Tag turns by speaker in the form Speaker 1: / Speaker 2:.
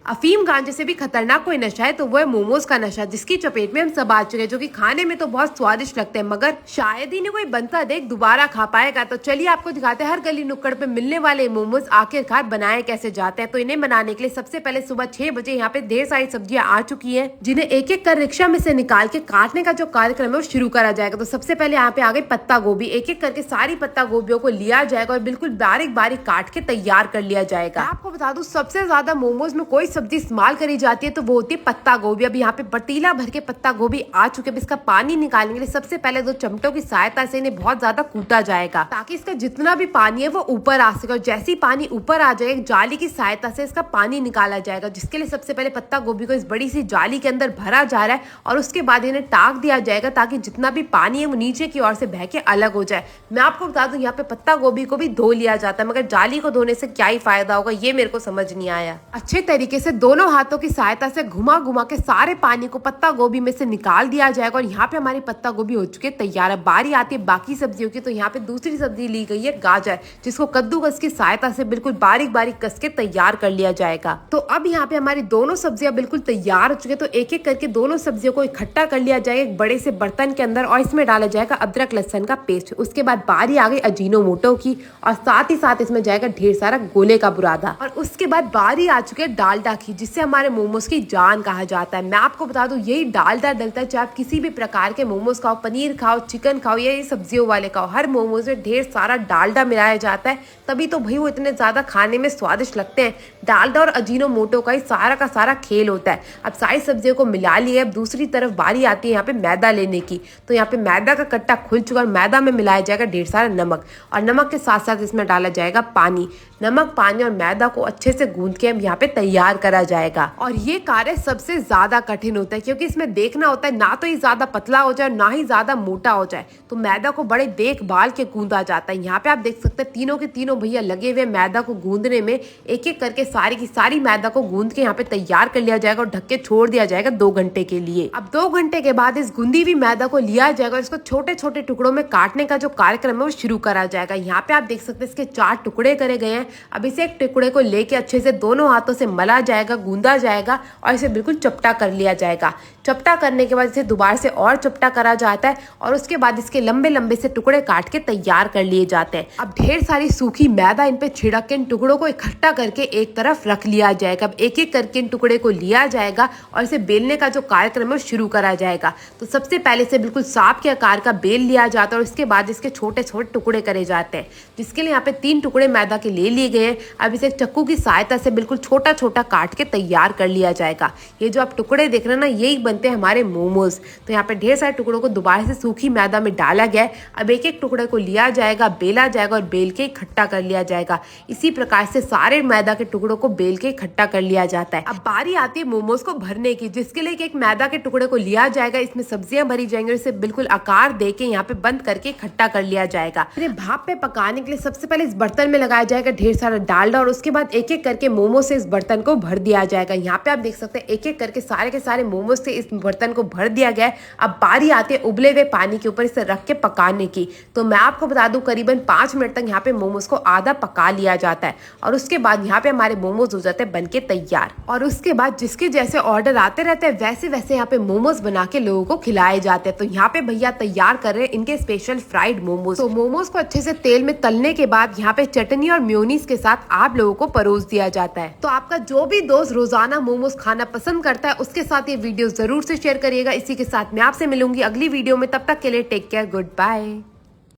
Speaker 1: अफीम गांजे से भी खतरनाक कोई नशा है तो वो है मोमोज का नशा, जिसकी चपेट में हम सब आ चुके हैं, जो कि खाने में तो बहुत स्वादिष्ट लगते हैं, मगर शायद ही नहीं कोई बनता देख दोबारा खा पाएगा। तो चलिए आपको दिखाते हैं हर गली नुक्कड़ पे मिलने वाले मोमोज आखिरकार बनाए कैसे जाते हैं। तो इन्हें बनाने के लिए सबसे पहले सुबह 6 बजे यहाँ पे ढेर सारी सब्जियां आ चुकी है, जिन्हें एक एक कर रिक्शा में से निकाल के काटने का जो कार्यक्रम है वो शुरू करा जाएगा। तो सबसे पहले यहाँ पे आ गई पत्ता गोभी, एक एक करके सारी पत्ता गोभियों को लिया जाएगा और बिल्कुल बारीक बारीक काट के तैयार कर लिया जाएगा। आपको बता दूं सबसे ज्यादा मोमोज में कोई सब्जी इस्तेमाल करी जाती है तो वो होती है पत्ता गोभी। अब यहाँ पे पतीला भर के पत्ता गोभी आ चुके हैं। इसका पानी निकालने के लिए सबसे पहले 2 चमटों की सहायता से इन्हें बहुत ज्यादा कूटा जाएगा, ताकि इसका जितना भी पानी है वो ऊपर आ सके। और जैसे ही पानी ऊपर आ जाए जाली की सहायता से इसका पानी निकाला जाएगा, जिसके लिए सबसे पहले पत्ता गोभी को इस बड़ी सी जाली के अंदर भरा जा रहा है और उसके बाद इन्हें टाक दिया जाएगा, ताकि जितना भी पानी है वो नीचे की ओर से बह के अलग हो जाए। मैं आपको बता दूं यहाँ पे पत्ता गोभी को भी धो लिया जाता है, मगर जाली को धोने से क्या ही फायदा होगा ये मेरे को समझ नहीं आया। अच्छे तरीके से दोनों हाथों की सहायता से घुमा घुमा के सारे पानी को पत्ता गोभी में से निकाल दिया जाएगा। और यहाँ पे हमारी पत्ता गोभी हो चुकी है तैयार। है बारी आती है बाकी सब्जियों की। तो यहाँ पे दूसरी सब्जी ली गई है गाजर, जिसको कद्दूकस की सहायता से बिल्कुल बारीक बारीक कस के तैयार कर लिया जाएगा। तो अब यहाँ पे हमारी दोनों सब्जियां बिल्कुल तैयार हो चुकी है। तो एक एक करके दोनों सब्जियों को इकट्ठा कर लिया जाएगा एक बड़े से बर्तन के अंदर और इसमें डाला जाएगा अदरक लहसुन का पेस्ट। उसके बाद बारी आ गई अजीनोमोटो की और साथ ही साथ इसमें जाएगा ढेर सारा गोले का बुरादा। और उसके बाद बारी आ चुकी है डालडा की, जिससे हमारे मोमोज की जान कहा जाता है। मैं आपको बता दूं यही डालडा डलता है चाहे आप किसी भी प्रकार के मोमोज खाओ, पनीर खाओ, चिकन खाओ या ये सब्जियों वाले खाओ, हर मोमोज में ढेर सारा डालडा मिलाया जाता है, तभी तो भाई वो इतने ज्यादा खाने में स्वादिष्ट लगते हैं। डालडा और अजीनोमोटो का सारा खेल होता है। अब सारी सब्जियों को मिला लिया। अब दूसरी तरफ बारी आती है यहाँ पे मैदा लेने की। तो यहाँ पे मैदा का कट्टा खुल चुका और मैदा में मिलाया जाएगा ढेर सारा नमक और नमक के साथ साथ इसमें डाला जाएगा पानी। नमक, पानी और मैदा को अच्छे से गूंद के यहाँ पे तैयार करा जाएगा। और ये कार्य सबसे ज्यादा कठिन होता है, क्योंकि इसमें देखना होता है ना तो ये ज्यादा पतला हो जाए ना ही ज्यादा मोटा हो जाए। तो मैदा को बड़े देखभाल के गूंदा जाता है। यहाँ पे आप देख सकते हैं तीनों के तीनों भैया लगे हुए मैदा को गूंदने में। एक एक करके सारी की सारी मैदा को गूंद के यहाँ पे तैयार कर लिया जाएगा और ढक के छोड़ दिया जाएगा 2 घंटे के लिए। अब 2 घंटे के बाद इस गूंदी हुई मैदा को लिया जाएगा और इसको छोटे छोटे टुकड़ों में काटने का जो कार्यक्रम है वो शुरू करा जाएगा। यहाँ पे आप देख सकते हैं इसके 4 टुकड़े करे गए हैं। अब इसे एक टुकड़े को लेके अच्छे से दोनों हाथों से मला जाएगा, गूंदा जाएगा और इसे बिल्कुल चपटा कर लिया जाएगा। चपटा करने के बाद इसे दोबारा से और चपटा करा जाता है और उसके बाद इसके लंबे लंबे से टुकड़े काट के तैयार कर लिए जाते हैं। अब ढेर सारी सूखी मैदा इन पे छिड़क के इन टुकड़ों को इकट्ठा करके एक तरफ रख लिया जाएगा। अब एक एक करके इन टुकड़े को लिया जाएगा और इसे बेलने का जो कार्यक्रम है शुरू करा जाएगा। तो सबसे पहले से बिल्कुल सांप के आकार का बेल लिया जाता है और उसके बाद इसके छोटे छोटे टुकड़े करे जाते हैं, जिसके लिए यहाँ पे 3 टुकड़े मैदा के ले लिए गए हैं। अब इसे चक्कू की सहायता से बिल्कुल छोटा छोटा काट के तैयार कर लिया जाएगा। ये जो आप टुकड़े देख रहे हैं ना, यही बनते हैं हमारे मोमोज। तो यहाँ पे ढेर सारे टुकड़ों को दोबारा से सूखी मैदा में डाला गया है। अब एक एक टुकड़े को लिया जाएगा, बेला जाएगा और बेल के इकट्ठा कर लिया जाएगा। इसी प्रकार से सारे मैदा के टुकड़ों को बेल के इकट्ठा कर लिया जाता है। अब बारी आती है मोमोज को भरने की, जिसके लिए एक मैदा के टुकड़े को लिया जाएगा, इसमें सब्जियां भरी जाएंगी और इसे बिल्कुल आकार दे के यहाँ पे बंद करके इकट्ठा कर लिया जाएगा। फिर भाप पे पकाने के लिए सबसे पहले इस बर्तन में लगाया जाएगा ढेर सारा डालडा और उसके बाद एक एक करके मोमो से इस बर्तन को भर दिया जाएगा। यहाँ पे आप देख सकते हैं एक एक करके सारे के सारे मोमोज से इस बर्तन को भर दिया गया है। अब बारी आती है उबले हुए पानी के ऊपर इसे रख के पकाने की। तो मैं आपको बता दूं करीबन 5 मिनट तक यहाँ पे मोमोज को आधा पका लिया जाता है और उसके बाद यहाँ पे हमारे मोमोज हो जाते हैं बनके तैयार। और उसके बाद जिसके जैसे ऑर्डर आते रहते हैं वैसे वैसे यहाँ पे मोमोज बना के लोगों को खिलाए जाते हैं। तो यहाँ पे भैया तैयार कर रहे हैं इनके स्पेशल फ्राइड मोमोज। तो मोमोज को अच्छे से तेल में तलने के बाद यहाँ पे चटनी और मेयोनीज के साथ आप लोगों को परोस दिया जाता है। तो आपका जो भी दोस्त रोजाना मोमोज खाना पसंद करता है उसके साथ ये वीडियो जरूर से शेयर करिएगा। इसी के साथ मैं आपसे मिलूंगी अगली वीडियो में। तब तक के लिए टेक केयर, गुड बाय।